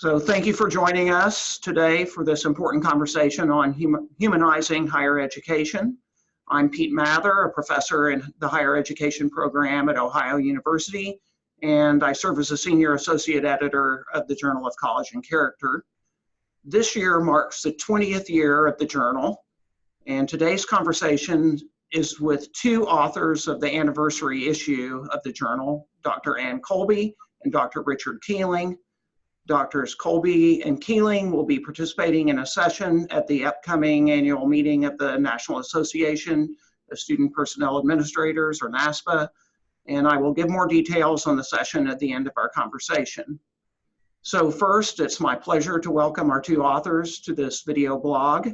So thank you for joining us today for this important conversation on humanizing higher education. I'm Pete Mather, a professor in the higher education program at Ohio University, and I serve as a senior associate editor of the Journal of College and Character. This year marks the 20th year of the journal, and today's conversation is with two authors of the anniversary issue of the journal, Dr. Anne Colby and Dr. Richard Keeling. Drs. Colby and Keeling will be participating in a session at the upcoming annual meeting of the National Association of Student Personnel Administrators, or NASPA, and I will give more details on the session at the end of our conversation. So first, it's my pleasure to welcome our two authors to this video blog.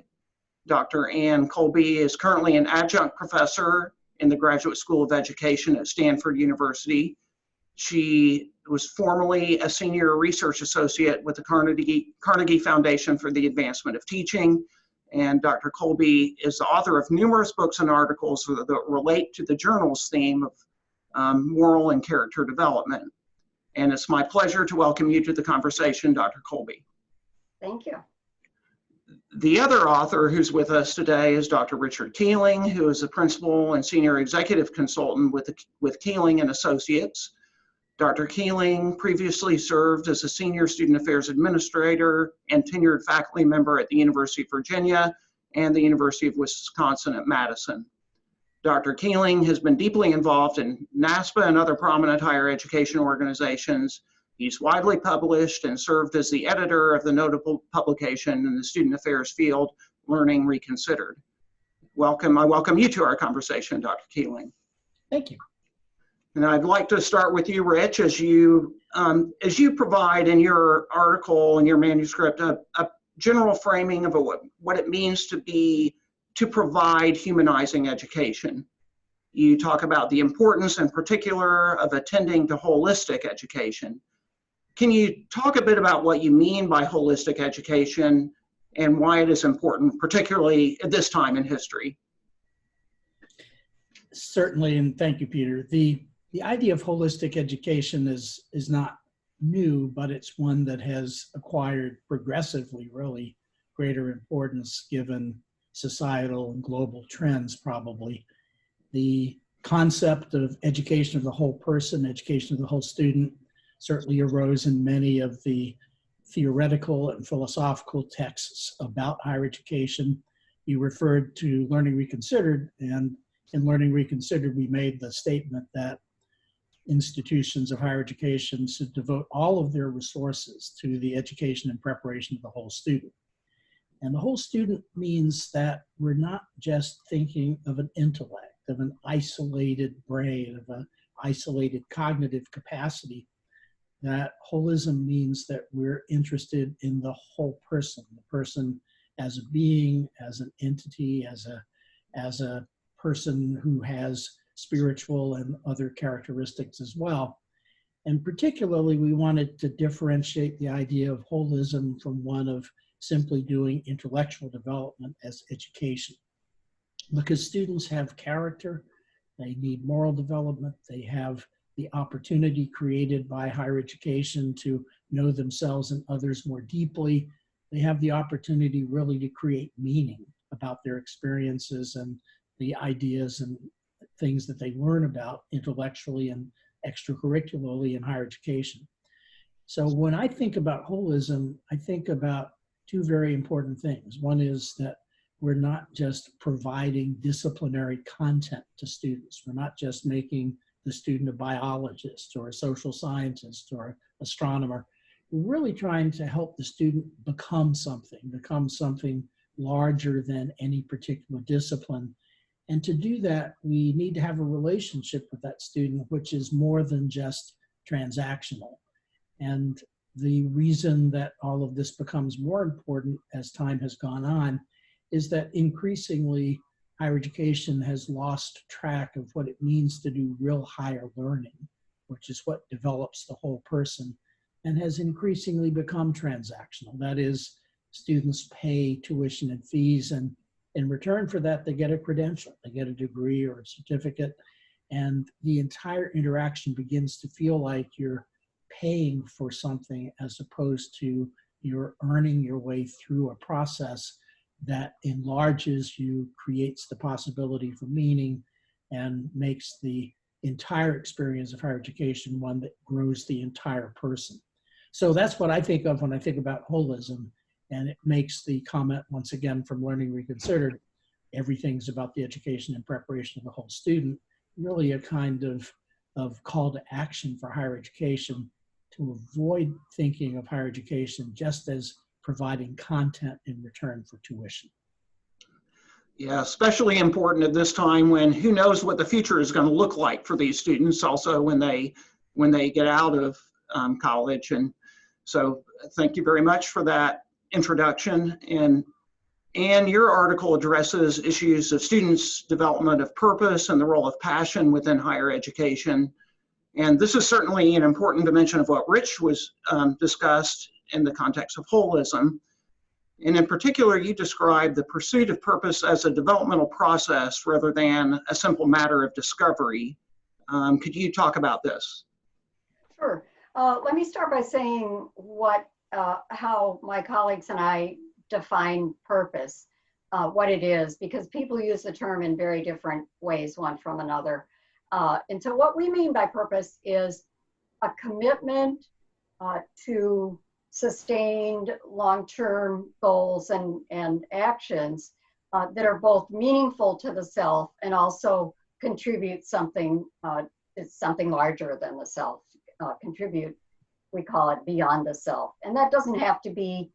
Dr. Anne Colby is currently an adjunct professor in the Graduate School of Education at Stanford University. She was formerly a senior research associate with the Carnegie Foundation for the Advancement of Teaching. And Dr. Colby is the author of numerous books and articles that relate to the journal's theme of moral and character development. And it's my pleasure to welcome you to the conversation, Dr. Colby. Thank you. The other author who's with us today is Dr. Richard Keeling, who is the principal and senior executive consultant with Keeling and Associates. Dr. Keeling previously served as a senior student affairs administrator and tenured faculty member at the University of Virginia and the University of Wisconsin at Madison. Dr. Keeling has been deeply involved in NASPA and other prominent higher education organizations. He's widely published and served as the editor of the notable publication in the student affairs field, Learning Reconsidered. I welcome you to our conversation, Dr. Keeling. Thank you. And I'd like to start with you, Rich, as you provide in your article and your manuscript a general framing of what it means to provide humanizing education. You talk about the importance in particular of attending to holistic education. Can you talk a bit about what you mean by holistic education and why it is important, particularly at this time in history? Certainly, and thank you, Peter. The idea of holistic education is not new, but it's one that has acquired progressively really greater importance given societal and global trends, probably. The concept of education of the whole person, education of the whole student, certainly arose in many of the theoretical and philosophical texts about higher education. You referred to Learning Reconsidered, and in Learning Reconsidered, we made the statement that institutions of higher education should devote all of their resources to the education and preparation of the whole student. And the whole student means that we're not just thinking of an intellect, of an isolated brain, of an isolated cognitive capacity. That holism means that we're interested in the whole person, the person as a being, as an entity, as a person who has spiritual and other characteristics as well. And particularly, we wanted to differentiate the idea of holism from one of simply doing intellectual development as education. Because students have character, they need moral development, they have the opportunity created by higher education to know themselves and others more deeply. They have the opportunity really to create meaning about their experiences and the ideas and things that they learn about intellectually and extracurricularly in higher education. So when I think about holism, I think about two very important things. One is that we're not just providing disciplinary content to students. We're not just making the student a biologist or a social scientist or astronomer. We're really trying to help the student become something larger than any particular discipline. And to do that, we need to have a relationship with that student, which is more than just transactional. And the reason that all of this becomes more important as time has gone on is that increasingly higher education has lost track of what it means to do real higher learning, which is what develops the whole person, and has increasingly become transactional. That is, students pay tuition and fees, and in return for that, they get a credential, they get a degree or a certificate, and the entire interaction begins to feel like you're paying for something as opposed to you're earning your way through a process that enlarges you, creates the possibility for meaning, and makes the entire experience of higher education one that grows the entire person. So that's what I think of when I think about holism, and it makes the comment, once again, from Learning Reconsidered, everything's about the education and preparation of the whole student, really a kind of call to action for higher education to avoid thinking of higher education just as providing content in return for tuition. Yeah, especially important at this time when who knows what the future is going to look like for these students also when they get out of college. And so thank you very much for that introduction. And Anne, your article addresses issues of students' development of purpose and the role of passion within higher education. And this is certainly an important dimension of what Rich was discussed in the context of holism. And in particular, you describe the pursuit of purpose as a developmental process rather than a simple matter of discovery. Could you talk about this? Sure. Let me start by saying how my colleagues and I define purpose, what it is, because people use the term in very different ways, one from another. And so what we mean by purpose is a commitment to sustained long-term goals and actions that are both meaningful to the self and also contribute something, it's something larger than the self. Contribute, we call it beyond the self. And that doesn't have to be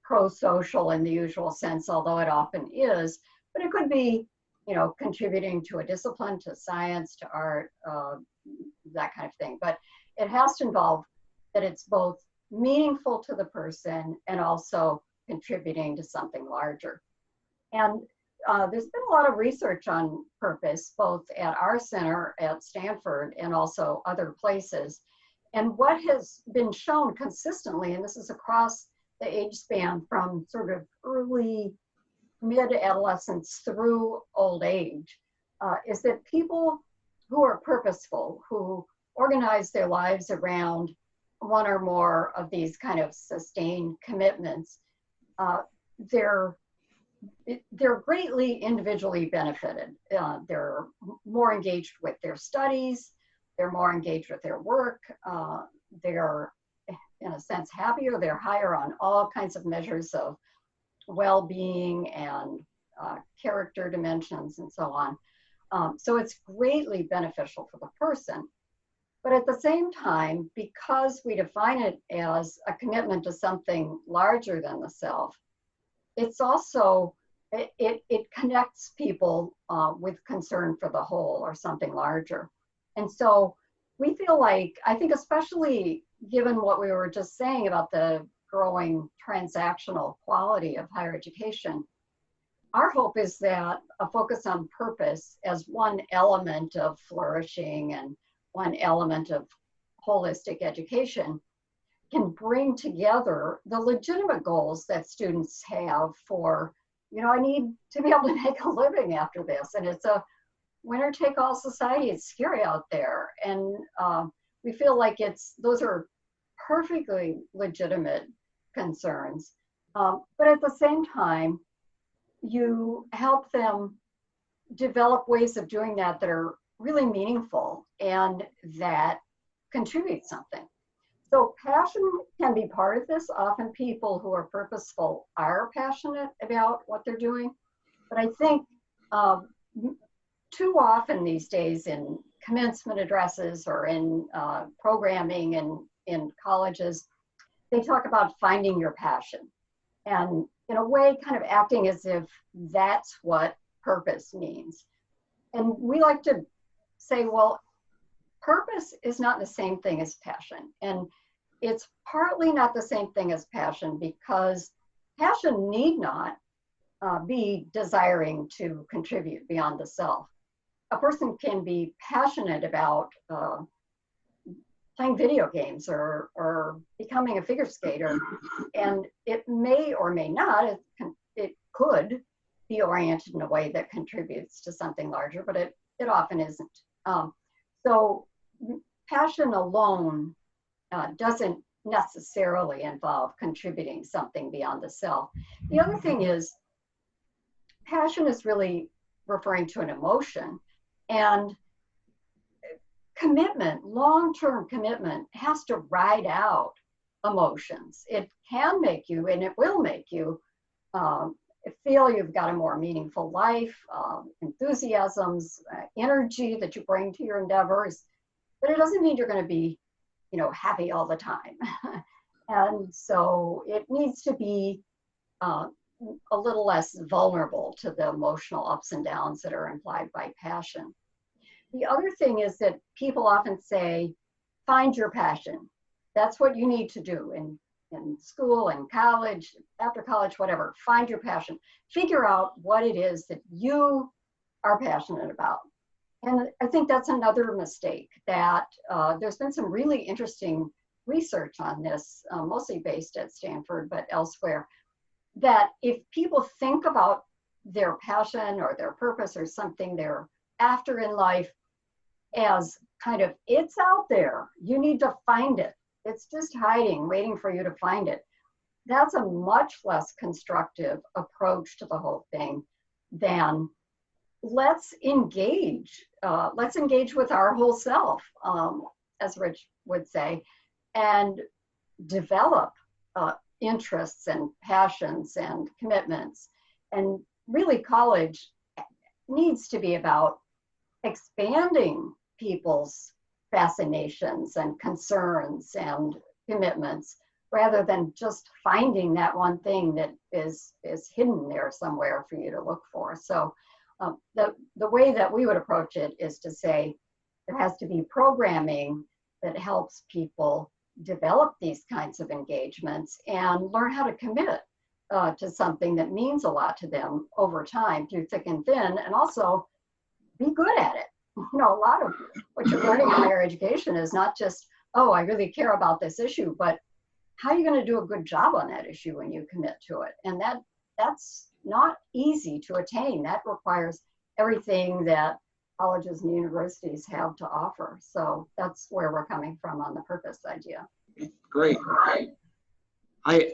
pro-social in the usual sense, although it often is, but it could be, you know, contributing to a discipline, to science, to art, that kind of thing. But it has to involve that it's both meaningful to the person and also contributing to something larger. And there's been a lot of research on purpose, both at our center at Stanford and also other places. And what has been shown consistently, and this is across the age span from sort of early mid-adolescence through old age, is that people who are purposeful, who organize their lives around one or more of these kind of sustained commitments, they're greatly individually benefited. They're more engaged with their studies, they're more engaged with their work, they're in a sense happier, they're higher on all kinds of measures of well-being and character dimensions and so on. So it's greatly beneficial for the person. But at the same time, because we define it as a commitment to something larger than the self, it's also, it connects people with concern for the whole or something larger. And so we feel like, I think especially given what we were just saying about the growing transactional quality of higher education, our hope is that a focus on purpose as one element of flourishing and one element of holistic education can bring together the legitimate goals that students have for, you know, I need to be able to make a living after this. And it's a winner-take-all society. It's scary out there. And we feel like those are perfectly legitimate concerns. But at the same time, you help them develop ways of doing that that are really meaningful and that contribute something. So passion can be part of this. Often people who are purposeful are passionate about what they're doing. But I think too often these days in commencement addresses or in programming and in colleges, they talk about finding your passion. And in a way, kind of acting as if that's what purpose means. And we like to say, well, purpose is not the same thing as passion. And it's partly not the same thing as passion because passion need not be desiring to contribute beyond the self. A person can be passionate about playing video games or becoming a figure skater, and it may or may not, it could be oriented in a way that contributes to something larger, but it often isn't. So passion alone doesn't necessarily involve contributing something beyond the self. The other thing is, passion is really referring to an emotion, and commitment, long-term commitment, has to ride out emotions. It can make you, and it will make you, feel you've got a more meaningful life, enthusiasms, energy that you bring to your endeavors, but it doesn't mean you're going to be, happy all the time. And so it needs to be a little less vulnerable to the emotional ups and downs that are implied by passion. The other thing is that people often say, find your passion. That's what you need to do in school, in college, after college, whatever. Find your passion. Figure out what it is that you are passionate about. And I think that's another mistake, that there's been some really interesting research on this, mostly based at Stanford, but elsewhere, that if people think about their passion or their purpose or something they're after in life as kind of, it's out there, you need to find it. It's just hiding, waiting for you to find it. That's a much less constructive approach to the whole thing than let's engage with our whole self, as Rich would say, and develop interests and passions and commitments. And really, college needs to be about expanding people's fascinations and concerns and commitments, rather than just finding that one thing that is hidden there somewhere for you to look for. So the way that we would approach it is to say there has to be programming that helps people develop these kinds of engagements and learn how to commit to something that means a lot to them over time through thick and thin, and also be good at it. A lot of what you're learning in higher education is not just, oh, I really care about this issue, but how are you going to do a good job on that issue when you commit to it? And that's not easy to attain. That requires everything that colleges and universities have to offer. So that's where we're coming from on the purpose idea. Great. I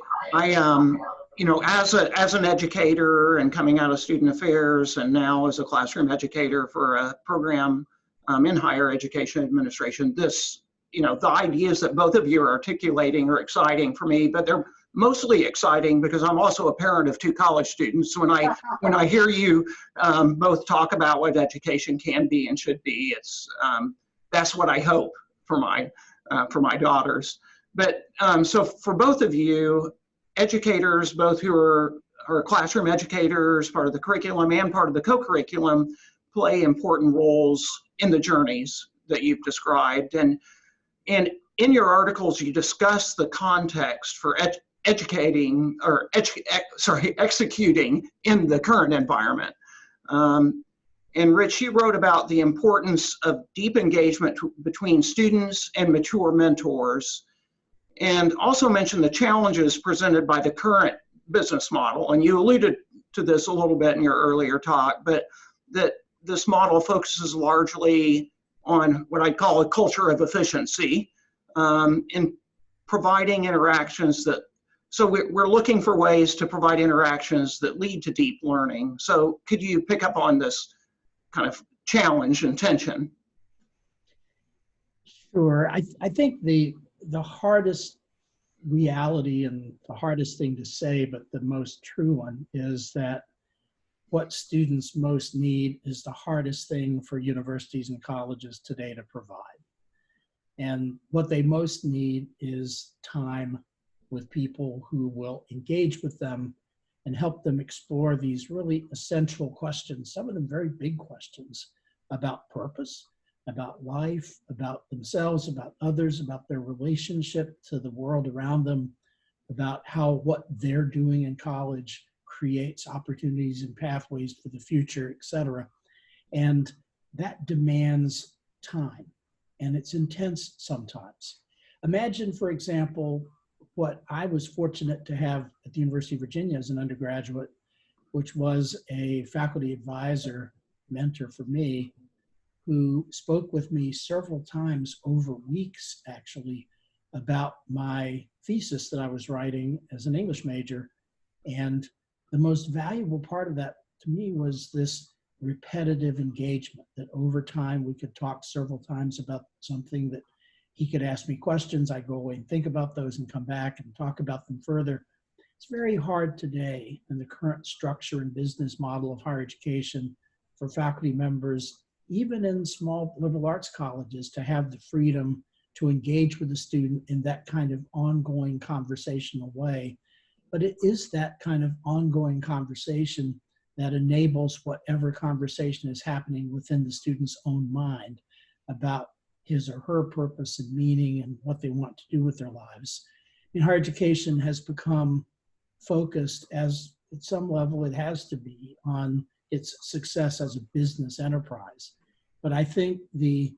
as an educator and coming out of student affairs, and now as a classroom educator for a program in higher education administration, the ideas that both of you are articulating are exciting for me, but they're mostly exciting because I'm also a parent of 2 college students. When I hear you both talk about what education can be and should be, that's what I hope for my daughters. But so for both of you, educators, both who are classroom educators, part of the curriculum and part of the co-curriculum, play important roles in the journeys that you've described. And in your articles, you discuss the context for executing in the current environment. And Rich, you wrote about the importance of deep engagement between students and mature mentors, and also mentioned the challenges presented by the current business model. And you alluded to this a little bit in your earlier talk, but that this model focuses largely on what I'd call a culture of efficiency in providing interactions so we're looking for ways to provide interactions that lead to deep learning. So could you pick up on this kind of challenge and tension? Sure. I think the hardest reality and the hardest thing to say, but the most true one, is that what students most need is the hardest thing for universities and colleges today to provide. And what they most need is time with people who will engage with them and help them explore these really essential questions, some of them very big questions, about purpose, about life, about themselves, about others, about their relationship to the world around them, about how what they're doing in college creates opportunities and pathways for the future, et cetera. And that demands time, and it's intense sometimes. Imagine, for example, what I was fortunate to have at the University of Virginia as an undergraduate, which was a faculty advisor, mentor for me, who spoke with me several times over weeks, actually, about my thesis that I was writing as an English major. And the most valuable part of that to me was this repetitive engagement, that over time we could talk several times about something, that he could ask me questions, I'd go away and think about those and come back and talk about them further. It's very hard today in the current structure and business model of higher education for faculty members, even in small liberal arts colleges, to have the freedom to engage with the student in that kind of ongoing conversational way. But it is that kind of ongoing conversation that enables whatever conversation is happening within the student's own mind about his or her purpose and meaning and what they want to do with their lives. And higher education has become focused, as at some level it has to be, on its success as a business enterprise. But I think the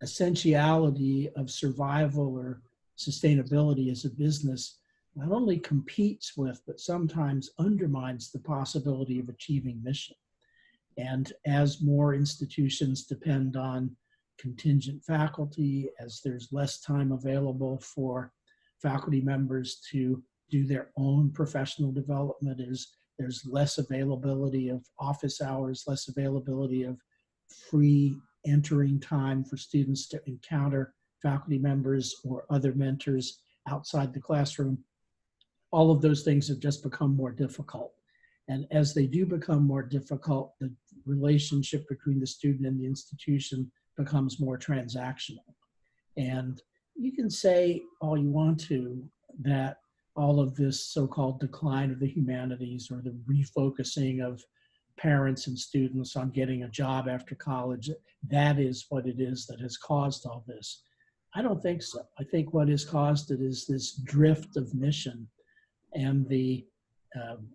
essentiality of survival or sustainability as a business not only competes with, but sometimes undermines the possibility of achieving mission. And as more institutions depend on contingent faculty, as there's less time available for faculty members to do their own professional development, there's less availability of office hours, less availability of free entering time for students to encounter faculty members or other mentors outside the classroom. All of those things have just become more difficult. And as they do become more difficult, the relationship between the student and the institution becomes more transactional. And you can say all you want to that all of this so-called decline of the humanities, or the refocusing of parents and students on getting a job after college, that is what it is that has caused all this. I don't think so. I think what has caused it is this drift of mission and the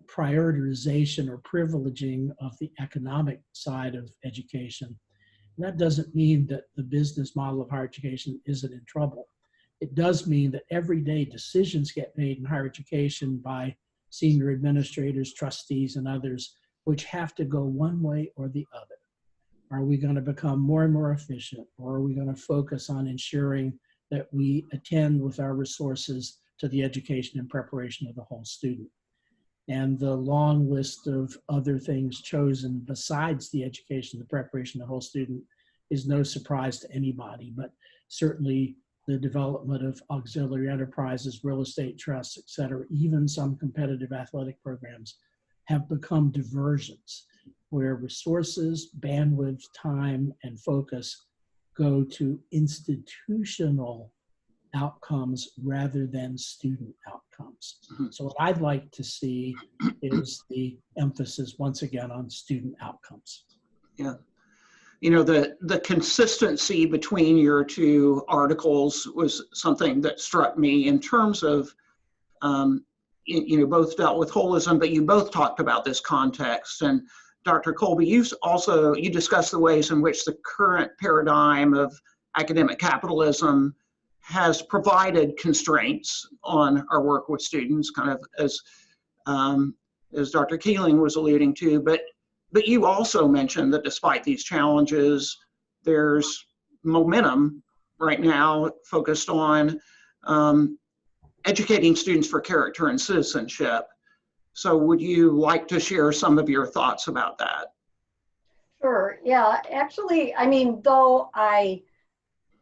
prioritization or privileging of the economic side of education. And that doesn't mean that the business model of higher education isn't in trouble. It does mean that everyday decisions get made in higher education by senior administrators, trustees, and others, which have to go one way or the other. Are we going to become more and more efficient, or are we going to focus on ensuring that we attend with our resources to the education and preparation of the whole student? And the long list of other things chosen besides the education, the preparation of the whole student, is no surprise to anybody, but certainly the development of auxiliary enterprises, real estate trusts, et cetera, even some competitive athletic programs have become diversions where resources, bandwidth, time, and focus go to institutional outcomes rather than student outcomes. So what I'd like to see is the emphasis once again on student outcomes. Yeah. You know, the consistency between your two articles was something that struck me in terms of, you know, both dealt with holism, but you both talked about this context. And Dr. Colby, you discussed the ways in which the current paradigm of academic capitalism has provided constraints on our work with students, kind of as Dr. Keeling was alluding to, but you also mentioned that despite these challenges, there's momentum right now focused on educating students for character and citizenship. So would you like to share some of your thoughts about that? Sure, yeah, actually, I mean, though I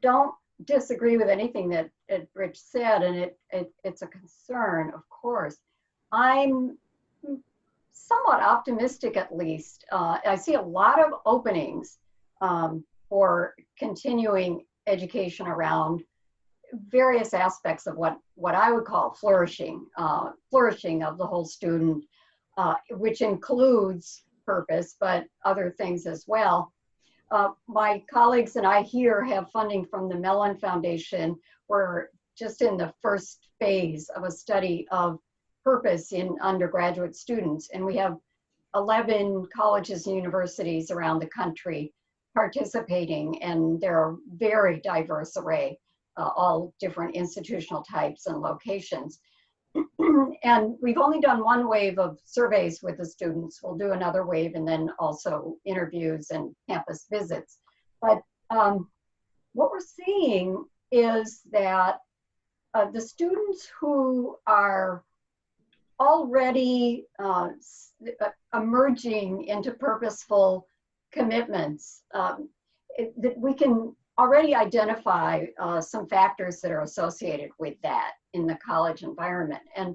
don't disagree with anything that Rich said, and it's a concern, of course, I'm somewhat optimistic, at least. I see a lot of openings for continuing education around various aspects of what I would call flourishing of the whole student, which includes purpose, but other things as well. My colleagues and I here have funding from the Mellon Foundation. We're just in the first phase of a study of purpose in undergraduate students, and we have 11 colleges and universities around the country participating, and there are very diverse array, all different institutional types and locations. And we've only done one wave of surveys with the students. We'll do another wave, and then also interviews and campus visits. But what we're seeing is that the students who are already emerging into purposeful commitments, that we can already identify some factors that are associated with that in the college environment. And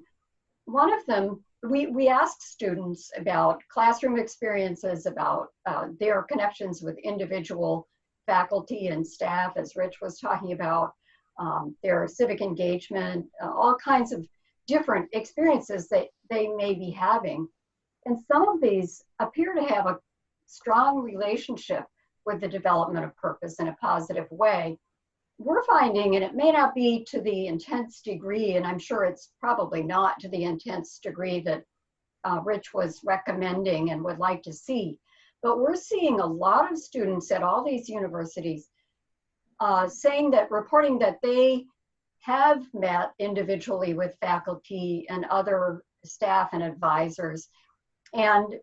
one of them, we asked students about classroom experiences, about their connections with individual faculty and staff, as Rich was talking about, their civic engagement, all kinds of different experiences that they may be having. And some of these appear to have a strong relationship with the development of purpose in a positive way. We're finding, and it may not be to the intense degree, and I'm sure it's probably not to the intense degree that Rich was recommending and would like to see, but we're seeing a lot of students at all these universities reporting that they have met individually with faculty and other staff and advisors. And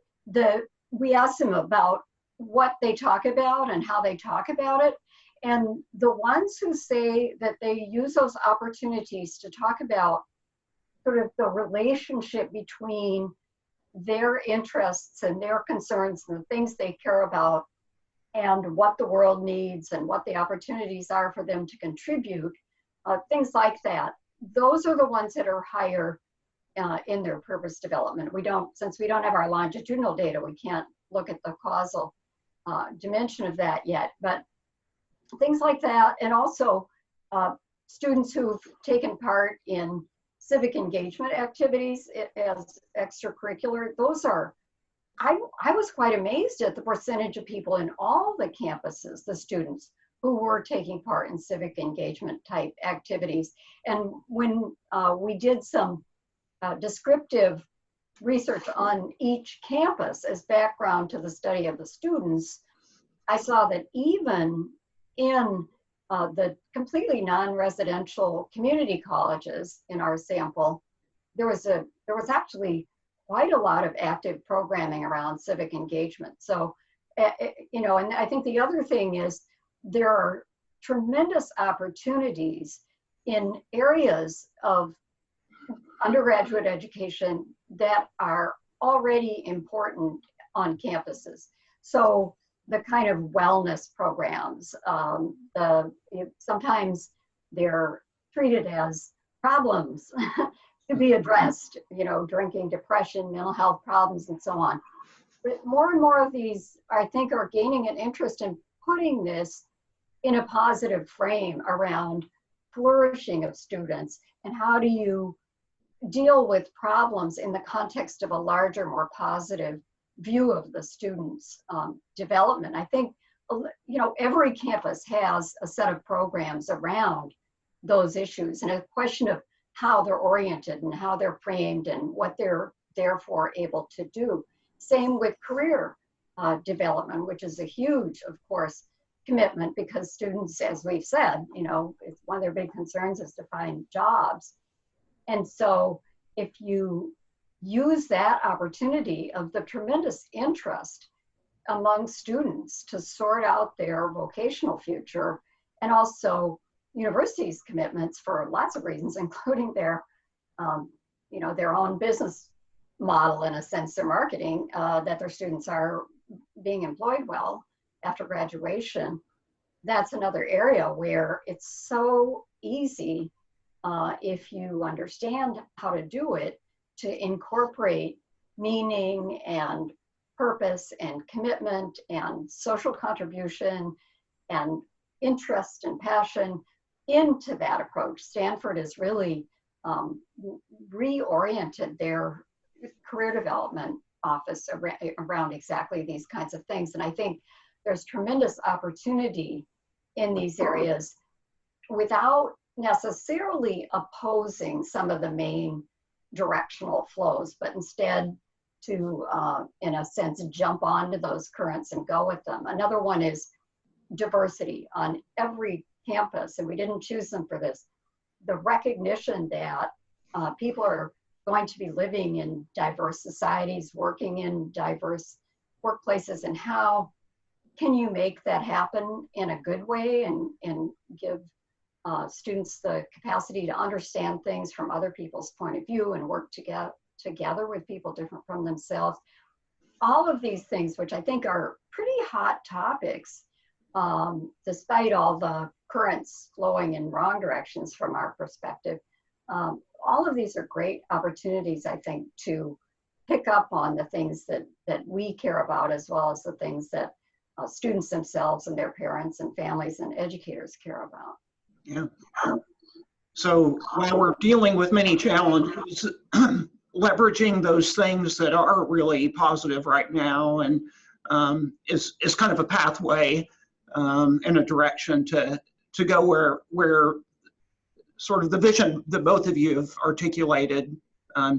we asked them about what they talk about and how they talk about it. And the ones who say that they use those opportunities to talk about sort of the relationship between their interests and their concerns and the things they care about and what the world needs and what the opportunities are for them to contribute, things like that. Those are the ones that are higher in their purpose development. Since we don't have our longitudinal data, we can't look at the causal dimension of that yet, but things like that. And also students who've taken part in civic engagement activities as extracurricular, those are, I was quite amazed at the percentage of people in all the campuses, the students who were taking part in civic engagement type activities. And when we did some descriptive research on each campus as background to the study of the students, I saw that even in the completely non-residential community colleges in our sample, there was actually quite a lot of active programming around civic engagement. So, and I think the other thing is there are tremendous opportunities in areas of undergraduate education that are already important on campuses. So the kind of wellness programs, sometimes they're treated as problems to be addressed, drinking, depression, mental health problems, and so on. But more and more of these, I think, are gaining an interest in putting this in a positive frame around flourishing of students and how do you deal with problems in the context of a larger, more positive view of the students' development. I think, every campus has a set of programs around those issues and a question of how they're oriented and how they're framed and what they're therefore able to do. Same with career development, which is a huge, of course, commitment because students, as we've said, it's one of their big concerns is to find jobs. And so if you use that opportunity of the tremendous interest among students to sort out their vocational future, and also universities' commitments for lots of reasons, including their own business model, in a sense, their marketing, that their students are being employed well after graduation. That's another area where it's so easy, if you understand how to do it, to incorporate meaning and purpose and commitment and social contribution and interest and passion into that approach. Stanford has really reoriented their career development office around exactly these kinds of things. And I think there's tremendous opportunity in these areas without necessarily opposing some of the main directional flows, but instead to, in a sense, jump onto those currents and go with them. Another one is diversity on every campus, and we didn't choose them for this. The recognition that people are going to be living in diverse societies, working in diverse workplaces, and how can you make that happen in a good way and give students the capacity to understand things from other people's point of view and work together with people different from themselves. All of these things, which I think are pretty hot topics, despite all the currents flowing in wrong directions from our perspective, all of these are great opportunities, I think, to pick up on the things that we care about, as well as the things that students themselves and their parents and families and educators care about. Yeah. So while we're dealing with many challenges, leveraging those things that are really positive right now and is kind of a pathway in a direction to go where sort of the vision that both of you have articulated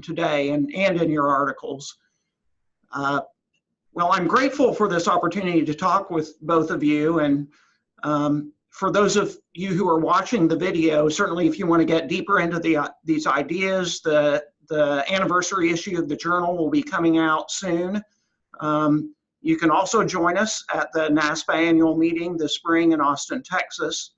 today and in your articles. Well, I'm grateful for this opportunity to talk with both of you, and for those of you who are watching the video, certainly if you want to get deeper into these ideas, the anniversary issue of the journal will be coming out soon. You can also join us at the NASPA annual meeting this spring in Austin, Texas.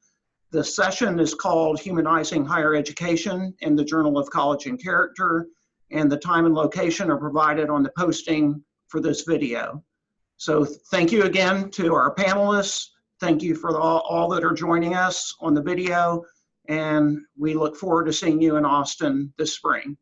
The session is called Humanizing Higher Education in the Journal of College and Character, and the time and location are provided on the posting for this video. So thank you again to our panelists. Thank you for all that are joining us on the video, and we look forward to seeing you in Austin this spring.